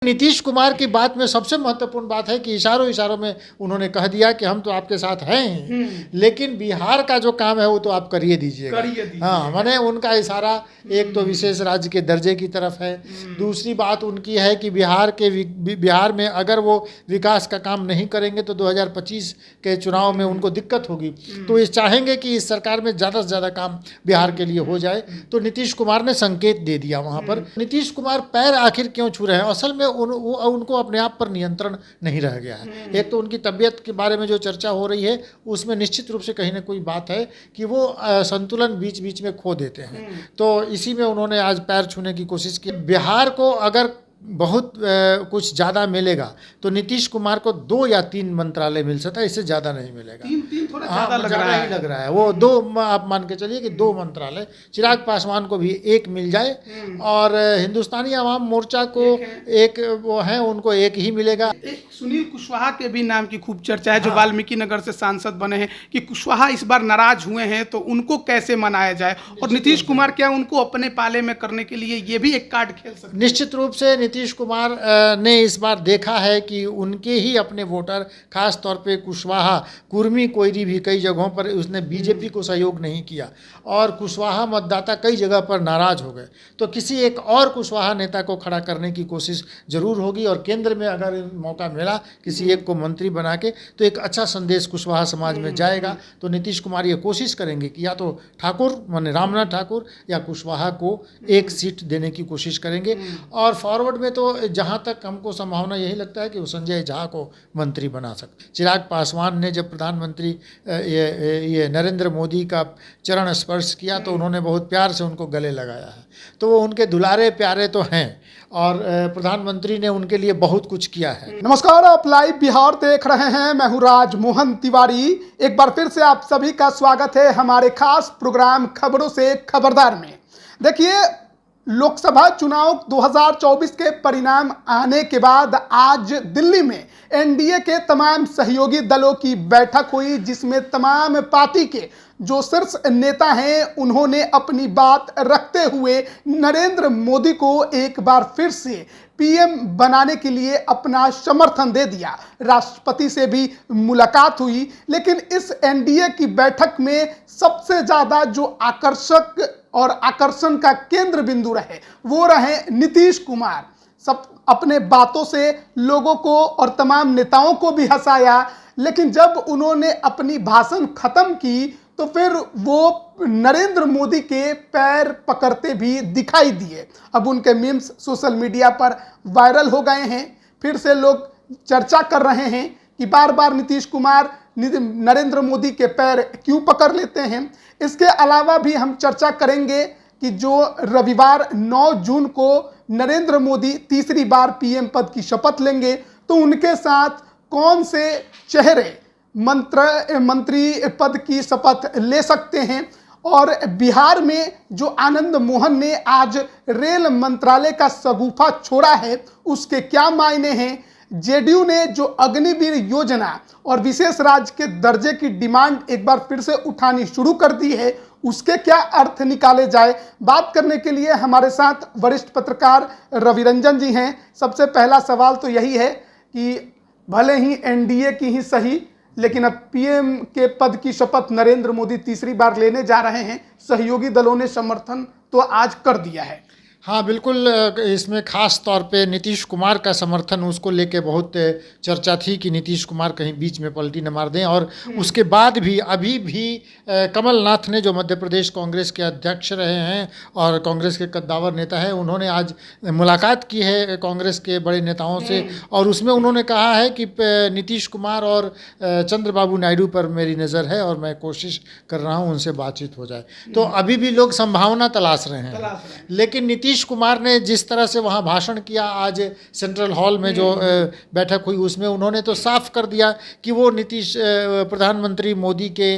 नीतीश कुमार की बात में सबसे महत्वपूर्ण बात है कि इशारों इशारों में उन्होंने कह दिया कि हम तो आपके साथ हैं, लेकिन बिहार का जो काम है वो तो आप करिए दीजिएगा। हाँ, माने उनका इशारा एक तो विशेष राज्य के दर्जे की तरफ है, दूसरी बात उनकी है कि बिहार में अगर वो विकास का काम नहीं करेंगे तो 2025 के चुनाव में उनको दिक्कत होगी। तो ये चाहेंगे कि इस सरकार में ज़्यादा से ज़्यादा काम बिहार के लिए हो जाए। तो नीतीश कुमार ने संकेत दे दिया वहाँ पर। नीतीश कुमार पैर आखिर क्यों छू रहे हैं? असल में उनको अपने आप पर नियंत्रण नहीं रह गया है। एक तो उनकी तबीयत के बारे में जो चर्चा हो रही है उसमें निश्चित रूप से कहीं ना कोई बात है कि वो संतुलन बीच बीच में खो देते हैं। तो इसी में उन्होंने आज पैर छूने की कोशिश की। बिहार को अगर बहुत कुछ ज़्यादा मिलेगा तो नीतीश कुमार को 2 या 3 मंत्रालय मिल सकता है, इससे ज़्यादा नहीं मिलेगा। 3 थोड़ा ज़्यादा लग रहा है। वो 2 आप मान के चलिए कि 2 मंत्रालय चिराग पासवान को भी 1 मिल जाए और हिंदुस्तानी आवाम मोर्चा को एक वो है उनको 1 ही मिलेगा। सुनील कुशवाहा के भी नाम की खूब चर्चा है, जो वाल्मीकि नगर से सांसद बने हैं, कि कुशवाहा इस बार नाराज हुए हैं तो उनको कैसे मनाया जाए, और नीतीश कुमार क्या उनको अपने पाले में करने के लिए ये भी एक कार्ड खेल सकते हैं? निश्चित रूप से नीतीश कुमार ने इस बार देखा है कि उनके ही अपने वोटर, खास तौर पे कुशवाहा, कुर्मी कोयरी भी कई जगहों पर उसने बीजेपी को सहयोग नहीं किया और कुशवाहा मतदाता कई जगह पर नाराज हो गए। तो किसी एक और कुशवाहा नेता को खड़ा करने की कोशिश जरूर होगी और केंद्र में अगर मौका मिला किसी एक को मंत्री बना के तो एक अच्छा संदेश कुशवाहा समाज में जाएगा। तो नीतीश कुमार ये कोशिश करेंगे कि या तो ठाकुर माने रामनाथ ठाकुर या कुशवाहा को 1 सीट देने की कोशिश करेंगे। और फॉरवर्ड में तो जहाँ तक हमको संभावना यही लगता है कि वो संजय झा को मंत्री बना सकते। चिराग पासवान ने जब प्रधानमंत्री ये नरेंद्र मोदी का चरण स्पर्श किया तो उन्होंने बहुत प्यार से उनको गले लगाया है। तो वो उनके दुलारे प्यारे तो हैं और प्रधानमंत्री ने उनके लिए बहुत कुछ किया है। नमस्कार, आप लाइव बिहार देख रहे हैं। मैं हूं राजमोहन तिवारी। एक बार फिर से आप सभी का स्वागत है हमारे खास प्रोग्राम खबरों से खबरदार में। देखिए, लोकसभा चुनाव 2024 के परिणाम आने के बाद आज दिल्ली में एनडीए के तमाम सहयोगी दलों की बैठक हुई, जिसमें तमाम पार्टी के जो शीर्ष नेता हैं उन्होंने अपनी बात रखते हुए नरेंद्र मोदी को एक बार फिर से पीएम बनाने के लिए अपना समर्थन दे दिया। राष्ट्रपति से भी मुलाकात हुई, लेकिन इस एनडीए की बैठक में सबसे ज़्यादा जो आकर्षक और आकर्षण का केंद्र बिंदु रहे वो रहे नीतीश कुमार। सब अपने बातों से लोगों को और तमाम नेताओं को भी हंसाया, लेकिन जब उन्होंने अपनी भाषण खत्म की तो फिर वो नरेंद्र मोदी के पैर पकड़ते भी दिखाई दिए। अब उनके मीम्स सोशल मीडिया पर वायरल हो गए हैं। फिर से लोग चर्चा कर रहे हैं कि बार बार नीतीश कुमार नरेंद्र मोदी के पैर क्यों पकड़ लेते हैं। इसके अलावा भी हम चर्चा करेंगे कि जो रविवार 9 जून को नरेंद्र मोदी तीसरी बार पीएम पद की शपथ लेंगे तो उनके साथ कौन से चेहरे मंत्री पद की शपथ ले सकते हैं। और बिहार में जो आनंद मोहन ने आज रेल मंत्रालय का शगुफा छोड़ा है उसके क्या मायने हैं। जेडीयू ने जो अग्निवीर योजना और विशेष राज्य के दर्जे की डिमांड एक बार फिर से उठानी शुरू कर दी है, उसके क्या अर्थ निकाले जाए। बात करने के लिए हमारे साथ वरिष्ठ पत्रकार रविरंजन जी हैं। सबसे पहला सवाल तो यही है कि भले ही एनडीए की ही सही, लेकिन अब पीएम के पद की शपथ नरेंद्र मोदी तीसरी बार लेने जा रहे हैं। सहयोगी दलों ने समर्थन तो आज कर दिया है। हाँ बिल्कुल, इसमें खास तौर पे नीतीश कुमार का समर्थन उसको लेके बहुत चर्चा थी कि नीतीश कुमार कहीं बीच में पलटी न मार दें। और उसके बाद भी अभी भी कमलनाथ ने जो मध्य प्रदेश कांग्रेस के अध्यक्ष रहे हैं और कांग्रेस के कद्दावर नेता हैं, उन्होंने आज मुलाकात की है कांग्रेस के बड़े नेताओं से और उसमें उन्होंने कहा है कि नीतीश कुमार और चंद्रबाबू नायडू पर मेरी नज़र है और मैं कोशिश कर रहा हूँ उनसे बातचीत हो जाए। तो अभी भी लोग संभावना तलाश रहे हैं, लेकिन नीतीश कुमार ने जिस तरह से वहाँ भाषण किया आज सेंट्रल हॉल में जो बैठक हुई उसमें उन्होंने तो साफ कर दिया कि वो प्रधानमंत्री मोदी के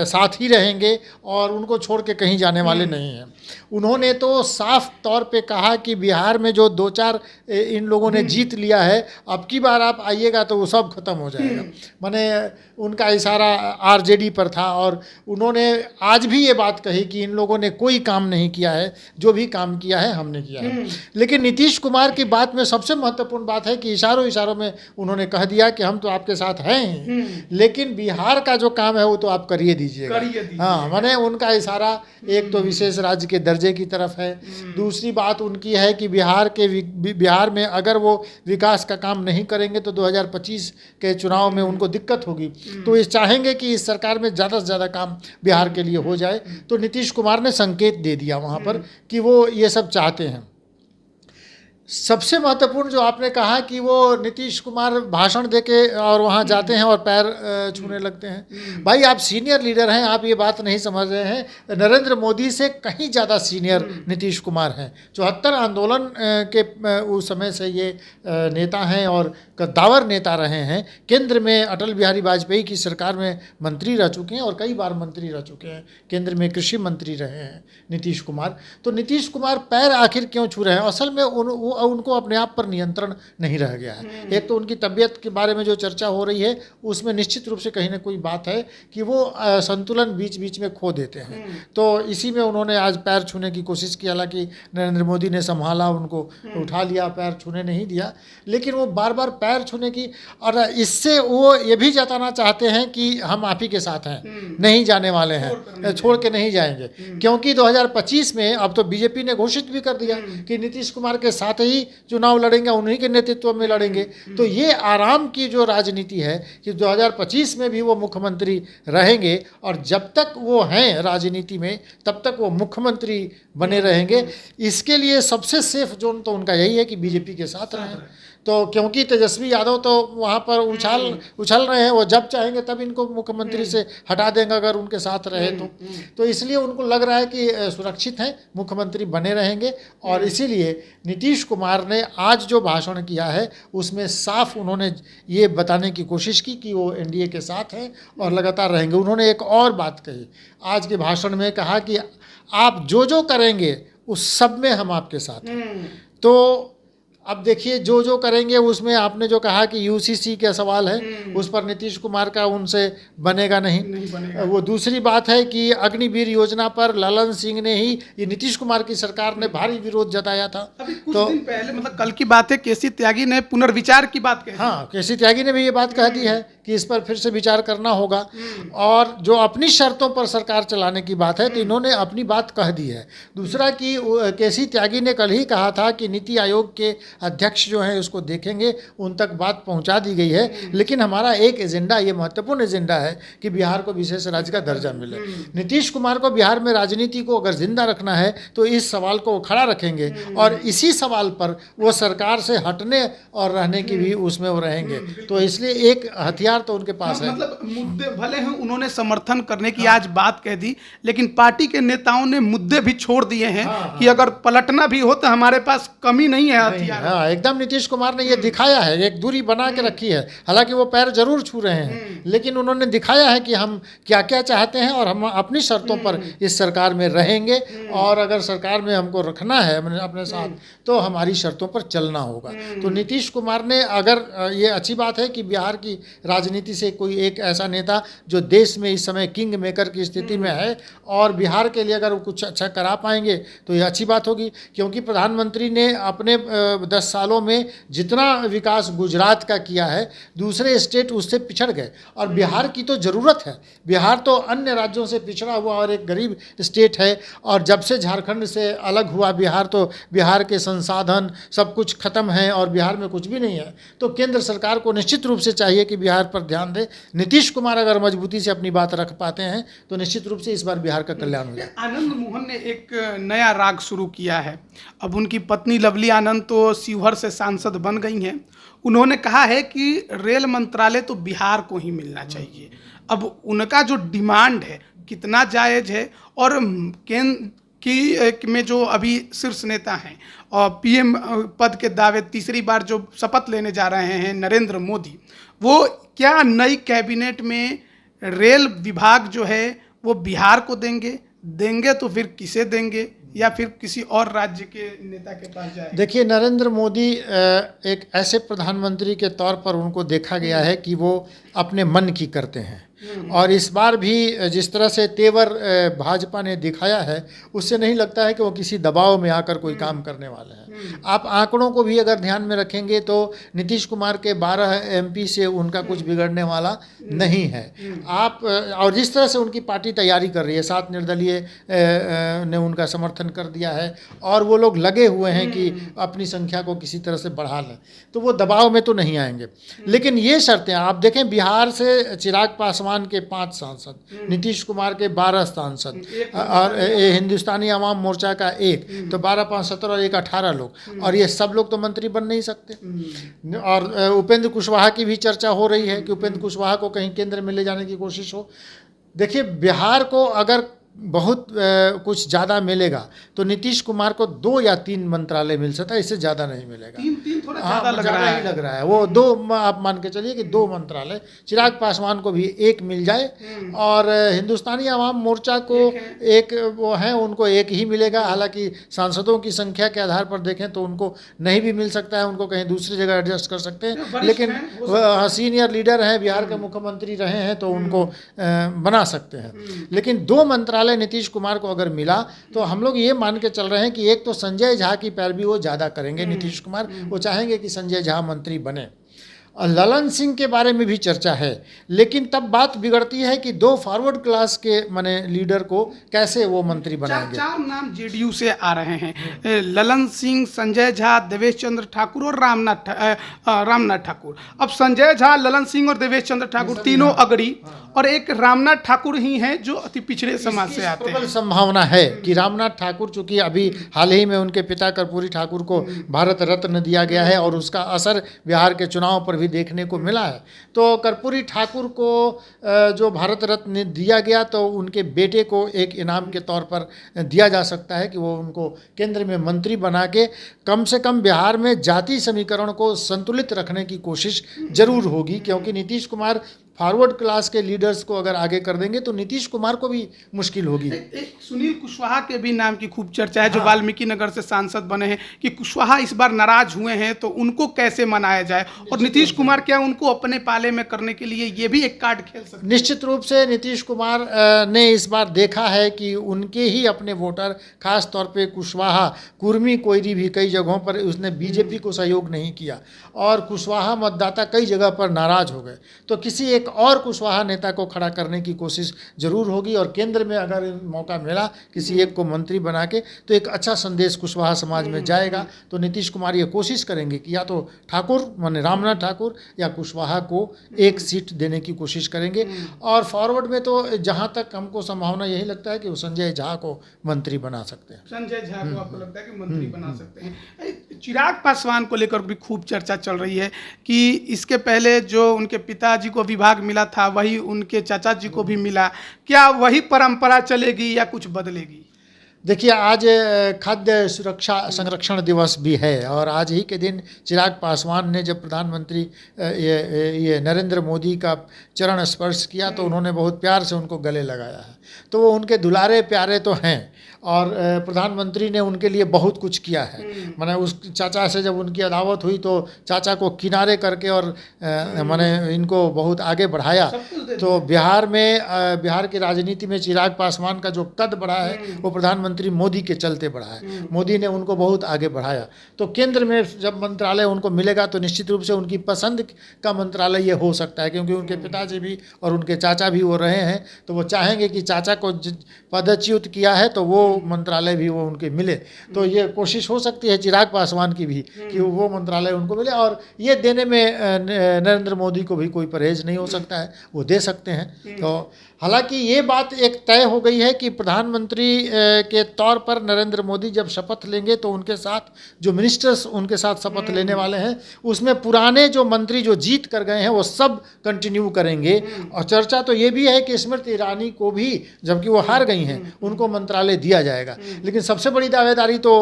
साथ ही रहेंगे और उनको छोड़ के कहीं जाने वाले नहीं हैं। उन्होंने तो साफ तौर पे कहा कि बिहार में जो 2-4 इन लोगों ने जीत लिया है, अब की बार आप आइएगा तो वो सब खत्म हो जाएगा। माने उनका इशारा आरजेडी पर था और उन्होंने आज भी ये बात कही कि इन लोगों ने कोई काम नहीं किया है, जो भी काम किया है हमने किया है। लेकिन नीतीश कुमार की बात में सबसे महत्वपूर्ण बात है कि इशारों इशारों में उन्होंने कह दिया कि हम तो आपके साथ हैं, लेकिन बिहार का जो काम है वो तो आप करिए दीजिएगा। हाँ, माने उनका इशारा एक तो विशेष राज्य के दर्जे की तरफ है, दूसरी बात उनकी है कि बिहार में अगर वो विकास का काम नहीं करेंगे तो 2025 के चुनाव में उनको दिक्कत होगी। तो ये चाहेंगे कि इस सरकार में ज़्यादा से ज़्यादा काम बिहार के लिए हो जाए। तो नीतीश कुमार ने संकेत दे दिया वहाँ पर कि वो ये सब चाहते हैं। सबसे महत्वपूर्ण जो आपने कहा कि वो नीतीश कुमार भाषण देके और वहाँ जाते हैं और पैर छूने लगते हैं। भाई आप सीनियर लीडर हैं, आप ये बात नहीं समझ रहे हैं। नरेंद्र मोदी से कहीं ज़्यादा सीनियर नीतीश कुमार हैं। 74 आंदोलन के उस समय से ये नेता हैं और कद्दावर नेता रहे हैं। केंद्र में अटल बिहारी वाजपेयी की सरकार में मंत्री रह चुके हैं और कई बार मंत्री रह चुके हैं। केंद्र में कृषि मंत्री रहे हैं नीतीश कुमार। तो नीतीश कुमार पैर आखिर क्यों छू रहे हैं? असल में उनको अपने आप पर नियंत्रण नहीं रह गया है। एक तो उनकी तबीयत के बारे में जो चर्चा हो रही है उसमें निश्चित रूप से कहीं ना कोई बात है कि वो संतुलन बीच बीच में खो देते हैं। तो इसी में उन्होंने आज पैर छूने की कोशिश की। हालांकि नरेंद्र मोदी ने संभाला, उनको उठा लिया, पैर छूने नहीं दिया। लेकिन वो बार बार पैर छूने की, और इससे वो ये भी जताना चाहते हैं कि हम आप ही के साथ हैं, नहीं जाने वाले हैं, छोड़ के नहीं जाएंगे। क्योंकि 2025 में अब तो बीजेपी ने घोषित भी कर दिया कि नीतीश कुमार के साथ ही चुनाव लड़ेंगे, उन्हीं के नेतृत्व में लड़ेंगे। तो ये आराम की जो राजनीति है कि 2025 में भी वो मुख्यमंत्री रहेंगे और जब तक वो हैं राजनीति में तब तक वो मुख्यमंत्री बने रहेंगे। इसके लिए सबसे सेफ जोन तो उनका यही है कि बीजेपी के साथ रहें। तो क्योंकि तेजस्वी यादव तो वहाँ पर उछल रहे हैं, वो जब चाहेंगे तब इनको मुख्यमंत्री से हटा देंगे अगर उनके साथ रहे तो इसलिए उनको लग रहा है कि सुरक्षित हैं, मुख्यमंत्री बने रहेंगे। और इसीलिए नीतीश कुमार ने आज जो भाषण किया है उसमें साफ उन्होंने ये बताने की कोशिश की कि वो एनडीए के साथ हैं और लगातार रहेंगे। उन्होंने एक और बात कही आज के भाषण में, कहा कि आप जो जो करेंगे उस सब में हम आपके साथ हैं। तो अब देखिए जो करेंगे उसमें आपने जो कहा कि यूसीसी का सवाल है, उस पर नीतीश कुमार का उनसे बनेगा नहीं बनेगा। वो दूसरी बात है कि अग्निवीर योजना पर ललन सिंह ने ही, ये नीतीश कुमार की सरकार ने भारी विरोध जताया था। अभी कुछ दिन पहले, मतलब कल की बात है, केसी त्यागी ने पुनर्विचार की बात कही। हाँ, केसी त्यागी ने भी ये बात कह दी है कि इस पर फिर से विचार करना होगा। और जो अपनी शर्तों पर सरकार चलाने की बात है तो इन्होंने अपनी बात कह दी है। दूसरा कि केसी त्यागी ने कल ही कहा था कि नीति आयोग के अध्यक्ष जो हैं उसको देखेंगे, उन तक बात पहुंचा दी गई है। लेकिन हमारा एक एजेंडा, ये महत्वपूर्ण एजेंडा है कि बिहार को विशेष राज्य का दर्जा मिले। नीतीश कुमार को बिहार में राजनीति को अगर जिंदा रखना है तो इस सवाल को खड़ा रखेंगे और इसी सवाल पर वो सरकार से हटने और रहने की भी उसमें वो रहेंगे। तो इसलिए एक हथियार तो उनके पास है। मतलब मुद्दे भले हैं, उन्होंने समर्थन करने की आज बात कह दी, लेकिन पार्टी के नेताओं ने मुद्दे भी छोड़ दिए हैं कि अगर पलटना भी हो तो हमारे पास कमी नहीं है हथियार। हाँ, एकदम नीतीश कुमार ने ये दिखाया है, एक दूरी बना के रखी है। हालांकि वो पैर जरूर छू रहे हैं, लेकिन उन्होंने दिखाया है कि हम क्या क्या चाहते हैं और हम अपनी शर्तों पर इस सरकार में रहेंगे। और अगर सरकार में हमको रखना है अपने साथ तो हमारी शर्तों पर चलना होगा। तो नीतीश कुमार ने, अगर ये अच्छी बात है कि बिहार की राजनीति से कोई एक ऐसा नेता जो देश में इस समय किंग मेकर की स्थिति में है और बिहार के लिए अगर वो कुछ अच्छा करा पाएंगे तो ये अच्छी बात होगी। क्योंकि प्रधानमंत्री ने अपने 10 सालों में जितना विकास गुजरात का किया है, दूसरे स्टेट उससे पिछड़ गए और बिहार की तो ज़रूरत है। बिहार तो अन्य राज्यों से पिछड़ा हुआ और एक गरीब स्टेट है। और जब से झारखंड से अलग हुआ बिहार, तो बिहार के संसाधन सब कुछ खत्म है और बिहार में कुछ भी नहीं है। तो केंद्र सरकार को निश्चित रूप से चाहिए कि बिहार पर ध्यान दे। नीतीश कुमार अगर मजबूती से अपनी बात रख पाते हैं तो निश्चित रूप से इस बार बिहार का कल्याण हो जाए। आनंद मोहन ने एक नया राग शुरू किया है। अब उनकी पत्नी लवली आनंद तो शिवहर से सांसद बन गई हैं। उन्होंने कहा है कि रेल मंत्रालय तो बिहार को ही मिलना चाहिए। अब उनका जो डिमांड है कितना जायज़ है, और केंद्र की में जो अभी शीर्ष नेता हैं और पीएम पद के दावे तीसरी बार जो शपथ लेने जा रहे हैं नरेंद्र मोदी, वो क्या नई कैबिनेट में रेल विभाग जो है वो बिहार को देंगे तो फिर किसे देंगे, या फिर किसी और राज्य के नेता के पास जाए? देखिए, नरेंद्र मोदी एक ऐसे प्रधानमंत्री के तौर पर उनको देखा गया है कि वो अपने मन की करते हैं, और इस बार भी जिस तरह से तेवर भाजपा ने दिखाया है, उससे नहीं लगता है कि वो किसी दबाव में आकर कोई काम करने वाले हैं। आप आंकड़ों को भी अगर ध्यान में रखेंगे तो नीतीश कुमार के 12 MP से उनका कुछ बिगड़ने वाला नहीं है। आप और जिस तरह से उनकी पार्टी तैयारी कर रही है, 7 निर्दलीय ने उनका समर्थन कर दिया है, और वो लोग लगे हुए हैं कि अपनी संख्या को किसी तरह से बढ़ा लें, तो वो दबाव में तो नहीं आएंगे। लेकिन ये शर्तें आप देखें, बिहार से चिराग पासवान के 5 सांसद, नीतीश कुमार के 12 सांसद, और हिंदुस्तानी आवाम मोर्चा का 1, तो 12 5 17 और 1 18 लोग, और ये सब लोग तो मंत्री बन नहीं सकते। और उपेंद्र कुशवाहा की भी चर्चा हो रही है कि उपेंद्र कुशवाहा को कहीं केंद्र में ले जाने की कोशिश हो। देखिए, बिहार को अगर बहुत कुछ ज़्यादा मिलेगा तो नीतीश कुमार को 2 या 3 मंत्रालय मिल सकता है, इससे ज़्यादा नहीं मिलेगा। 3 थोड़ा ज़्यादा लग रहा है। वो 2 आप मान के चलिए कि 2 मंत्रालय, चिराग पासवान को भी 1 मिल जाए, और हिंदुस्तानी आवाम मोर्चा को एक वो है, उनको 1 ही मिलेगा। हालांकि सांसदों की संख्या के आधार पर देखें तो उनको नहीं भी मिल सकता है, उनको कहीं दूसरी जगह एडजस्ट कर सकते हैं, लेकिन सीनियर लीडर हैं, बिहार के मुख्यमंत्री रहे हैं, तो उनको बना सकते हैं। लेकिन 2 मंत्रालय नीतीश कुमार को अगर मिला तो हम लोग ये मान के चल रहे हैं कि एक तो संजय झा की पैरवी वो ज़्यादा करेंगे नीतीश कुमार, वो चाहेंगे कि संजय झा मंत्री बने। और ललन सिंह के बारे में भी चर्चा है, लेकिन तब बात बिगड़ती है कि 2 फॉरवर्ड क्लास के माने लीडर को कैसे वो मंत्री बनाएंगे। 4 नाम जेडीयू से आ रहे हैं, ललन सिंह, संजय झा, देवेश चंद्र ठाकुर और रामनाथ ठाकुर। अब संजय झा, ललन सिंह और देवेश चंद्र ठाकुर तीनों अगड़ी, और एक रामनाथ ठाकुर ही हैं जो अति पिछड़े समाज से आते हैं। संभावना है कि रामनाथ ठाकुर, चूंकि अभी हाल ही में उनके पिता कर्पूरी ठाकुर को भारत रत्न दिया गया है, और उसका असर बिहार के चुनाव पर भी देखने को मिला है, तो कर्पूरी ठाकुर को जो भारत रत्न दिया गया तो उनके बेटे को एक इनाम के तौर पर दिया जा सकता है कि वो उनको केंद्र में मंत्री बना के कम से कम बिहार में जाति समीकरण को संतुलित रखने की कोशिश जरूर होगी। क्योंकि नीतीश कुमार फॉरवर्ड क्लास के लीडर्स को अगर आगे कर देंगे तो नीतीश कुमार को भी मुश्किल होगी। एक सुनील कुशवाहा के भी नाम की खूब चर्चा है, जो वाल्मीकि नगर से सांसद बने हैं, कि कुशवाहा इस बार नाराज हुए हैं तो उनको कैसे मनाया जाए, और नीतीश कुमार क्या उनको अपने पाले में करने के लिए ये भी एक कार्ड खेल सकते हैं? निश्चित रूप से नीतीश कुमार ने इस बार देखा है कि उनके ही अपने वोटर, खास तौर पे कुशवाहा, कुर्मी कोयरी भी कई जगहों पर उसने बीजेपी को सहयोग नहीं किया, और कुशवाहा मतदाता कई जगह पर नाराज हो गए, तो किसी एक और कुशवाहा नेता को खड़ा करने की कोशिश जरूर होगी। और केंद्र में अगर मौका मिला किसी एक को मंत्री बना के, तो एक अच्छा संदेश कुशवाहा समाज में जाएगा। तो नीतीश कुमार ये कोशिश करेंगे कि या तो ठाकुर माने रामनाथ ठाकुर या कुशवाहा को 1 सीट देने की कोशिश करेंगे। और फॉरवर्ड में तो जहाँ तक हमको संभावना यही लगता है कि वो संजय झा को मंत्री बना सकते हैं। संजय झा को आपको लगता है कि मंत्री बना सकते हैं? चिराग पासवान को लेकर भी खूब चर्चा चल रही है कि इसके पहले जो उनके पिताजी को विभाग मिला था वही उनके चाचा जी को भी मिला, क्या वही परंपरा चलेगी या कुछ बदलेगी? देखिए, आज खाद्य सुरक्षा संरक्षण दिवस भी है, और आज ही के दिन चिराग पासवान ने जब प्रधानमंत्री ये नरेंद्र मोदी का चरण स्पर्श किया तो उन्होंने बहुत प्यार से उनको गले लगाया है। तो वो उनके दुलारे प्यारे तो हैं, और प्रधानमंत्री ने उनके लिए बहुत कुछ किया है। माने उस चाचा से जब उनकी अदावत हुई तो चाचा को किनारे करके और माने इनको बहुत आगे बढ़ाया। तो बिहार की राजनीति में चिराग पासवान का जो कद बढ़ा है वो प्रधानमंत्री मोदी के चलते बढ़ा है। मोदी ने उनको बहुत आगे बढ़ाया। तो केंद्र में जब मंत्रालय उनको मिलेगा तो निश्चित रूप से उनकी पसंद का मंत्रालय ये हो सकता है, क्योंकि उनके पिताजी भी और उनके चाचा भी वो रहे हैं। तो वो चाहेंगे कि चाचा को पदच्युत किया है तो वो मंत्रालय भी वो उनके मिले। तो ये कोशिश हो सकती है चिराग पासवान की भी कि वो मंत्रालय उनको मिले, और ये देने में नरेंद्र मोदी को भी कोई परहेज नहीं हो सकता है, वो दे सकते हैं। तो हालांकि ये बात एक तय हो गई है कि प्रधानमंत्री के तौर पर नरेंद्र मोदी जब शपथ लेंगे तो उनके साथ जो मिनिस्टर्स उनके साथ शपथ लेने वाले हैं उसमें पुराने जो मंत्री जो जीत कर गए हैं वो सब कंटिन्यू करेंगे। और चर्चा तो ये भी है कि स्मृति ईरानी को भी, जबकि वो हार गई हैं, उनको मंत्रालय दिया किया जाएगा। लेकिन सबसे बड़ी दावेदारी तो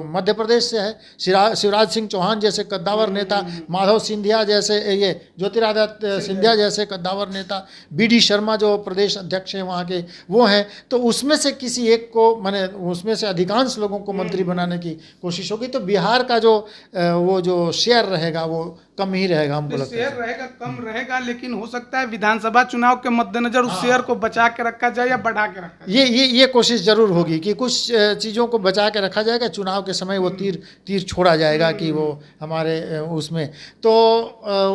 मध्य प्रदेश से है। शिवराज सिंह चौहान जैसे कद्दावर नेता, माधव सिंधिया जैसे, ये ज्योतिरादित्य सिंधिया जैसे कद्दावर नेता, BD शर्मा जो प्रदेश अध्यक्ष हैं वहाँ के, वो हैं। तो उसमें से किसी एक को, माने उसमें से अधिकांश लोगों को मंत्री बनाने की कोशिश होगी। तो बिहार का जो वो जो शेयर रहेगा वो कम ही रहेगा, हमको लगता है। शेयर रहेगा, कम रहेगा, लेकिन हो सकता है विधानसभा चुनाव के मद्देनजर उस शेयर को बचा के रखा जाए या बढ़ा के रखा जाए। ये कोशिश जरूर होगी कि कुछ चीज़ों को बचा के रखा जाएगा, चुनाव के समय वो तीर छोड़ा जाएगा कि वो हमारे उसमें। तो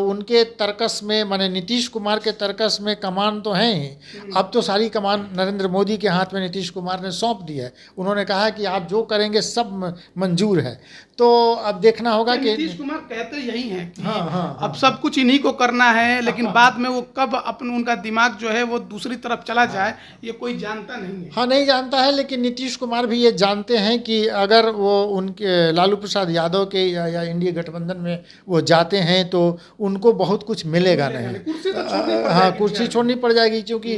उनके तर्कस में, माने नीतीश कुमार के तर्कस में कमान तो है ही। अब तो सारी कमान नरेंद्र मोदी के हाथ में नीतीश कुमार ने सौंप दी है। उन्होंने कहा कि आप जो करेंगे सब मंजूर है। तो अब देखना होगा कि नीतीश कुमार कहते यही हैं कि हाँ, अब सब कुछ इन्हीं को करना है, लेकिन बाद में वो कब उनका दिमाग जो है वो दूसरी तरफ चला जाए ये कोई जानता नहीं है। हाँ, नहीं जानता है। लेकिन नीतीश कुमार भी ये जानते हैं कि अगर वो उनके लालू प्रसाद यादव के या इंडिया गठबंधन में वो जाते हैं तो उनको बहुत कुछ मिलेगा नहीं। कुर्सी छोड़नी पड़ जाएगी, क्योंकि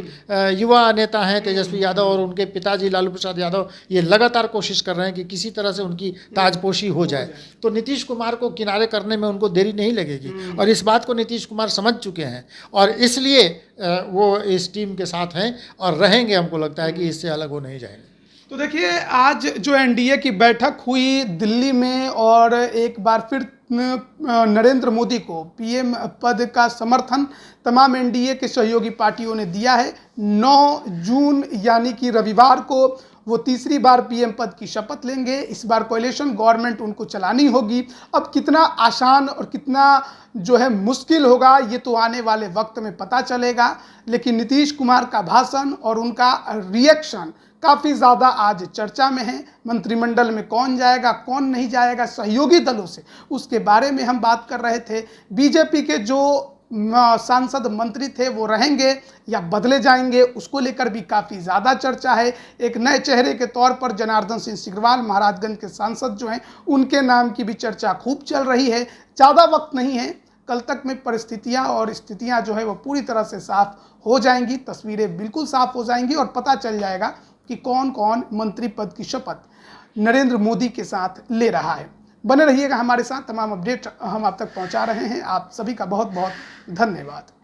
युवा नेता हैं तेजस्वी यादव और उनके पिताजी लालू प्रसाद यादव ये लगातार कोशिश कर रहे हैं कि किसी तरह से उनकी ताजपोशी हो जाए। तो नीतीश कुमार को किनारे करने में उनको देरी नहीं लगेगी, और इस बात को नीतीश कुमार समझ चुके हैं, और इसलिए वो इस टीम के साथ हैं और रहेंगे। हमको लगता है कि इससे अलग वो नहीं जाएंगे। तो देखिए, आज जो एनडीए की बैठक हुई दिल्ली में, और एक बार फिर नरेंद्र मोदी को पीएम पद का समर्थन तमाम एनडीए के सहयोगी पार्टियों ने दिया है। 9 जून यानी कि रविवार को वो तीसरी बार पीएम पद की शपथ लेंगे। इस बार कोalition गवर्नमेंट उनको चलानी होगी। अब कितना आसान और कितना जो है मुश्किल होगा ये तो आने वाले वक्त में पता चलेगा। लेकिन नीतीश कुमार का भाषण और उनका रिएक्शन काफ़ी ज़्यादा आज चर्चा में है। मंत्रिमंडल में कौन जाएगा, कौन नहीं जाएगा, सहयोगी दलों से, उसके बारे में हम बात कर रहे थे। बीजेपी के जो सांसद मंत्री थे वो रहेंगे या बदले जाएंगे, उसको लेकर भी काफ़ी ज़्यादा चर्चा है। एक नए चेहरे के तौर पर जनार्दन सिंह सिग्रीवाल महाराजगंज के सांसद जो हैं उनके नाम की भी चर्चा खूब चल रही है। ज़्यादा वक्त नहीं है, कल तक में परिस्थितियां और स्थितियां जो है वो पूरी तरह से साफ हो जाएंगी, तस्वीरें बिल्कुल साफ हो जाएंगी और पता चल जाएगा कि कौन कौन मंत्री पद की शपथ नरेंद्र मोदी के साथ ले रहा है। बने रहिएगा हमारे साथ, तमाम अपडेट हम आप तक पहुंचा रहे हैं। आप सभी का बहुत बहुत धन्यवाद।